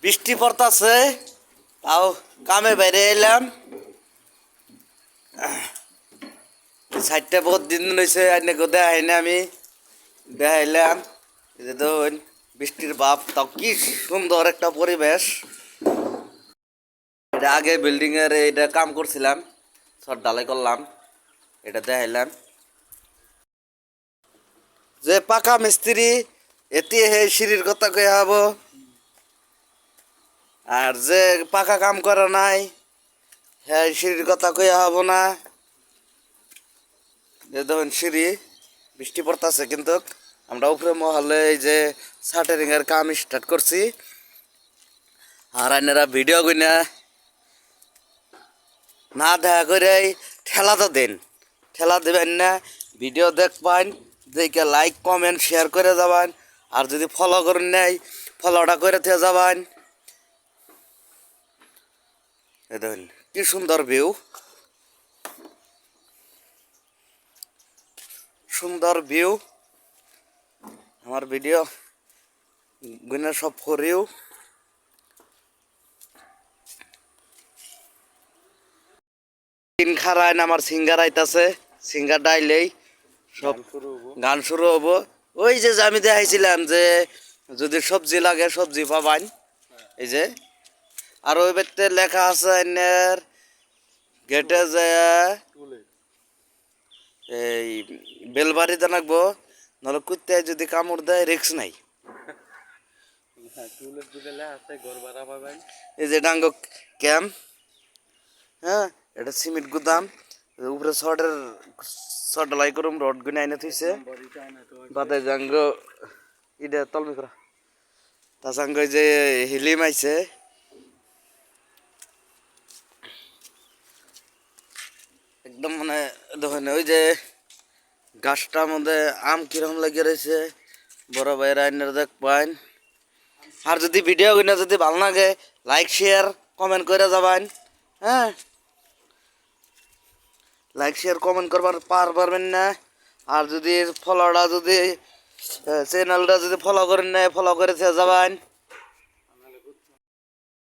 বৃষ্টি পড়তাছে, তাও কামে বাইরে এলাম। সাইডটা বহুত দিন হয়েছে আইনে দেখাই না, আমি দেখাইলাম। এই যে দেখুন বৃষ্টির ভাব, তাও কি সুন্দর একটা পরিবেশ। এটা আগে বিল্ডিং এর এটা কাম করছিলাম, সব ঢালাই করলাম, এটা দেখাইলাম। যে পাকা মিস্ত্রি এটি হে সিঁড়ির কথা কয়ে হব, আর যে পাকা কাম করে নাই হ্যাঁ সিঁড়ির কথা কয়ে হব না। যে দেখুন সিঁড়ি, বৃষ্টি পড়তেছে কিন্তু আমরা উপরে মহলে এই যে শাটারিং এর কাম স্টার্ট করছি। আর আইনারা ভিডিও কইনা না দেখা করে ঠেলা তো দেন, ঠেলা দেবেন না, ভিডিও দেখবেন, দেখে লাইক কমেন্ট শেয়ার করে যাবেন। আর যদি ফলো করেন নাই ফলোটা করে থেকে যাবেন। এই দেখুন কি সুন্দর ভিউ, সুন্দর ভিউ। আমার ভিডিও গুনা সব ফরিউ। তিন খারায় আমার সিঙ্গার আইতাছে, সিঙ্গার ডাইলেই সব গান শুরু হবো। ওই যে আমি দেখাইছিলাম যে যদি সবজি লাগে সবজি পাবান, এই যে। আর ওই ব্যক্তি লেখা আছে আইনের গেটে যে এই বেলবাড়িতে নাকবো, নাহলে কুত্তায় যদি কামড় দেয় রিক্স নাই। এই যে ডাঙ্গ ক্যাম্প, হ্যাঁ এটা সিমেন্ট গুদাম, উপরে শর্ট লাই করুম রড গুনে আইনে থইছে বাদে জাঙ্গ ইডে তলমি করা তা সাঙ্গ যে হিলিম আইছে। একদম মানে দেখেন ওই যে গাছটার মধ্যে আম কিরকম লাগিয়ে রয়েছে, বড় ভাইয়ের আইনের দেখ পাইন। আর যদি ভিডিও কিনা যদি ভালো লাগে লাইক শেয়ার কমেন্ট করে যাবেন, হ্যাঁ লাইক শেয়ার কমেন্ট করবার পারবেন না। আর যদি ফলোটা যদি চ্যানেলটা যদি ফলো করেন না ফলো করে যাবেন।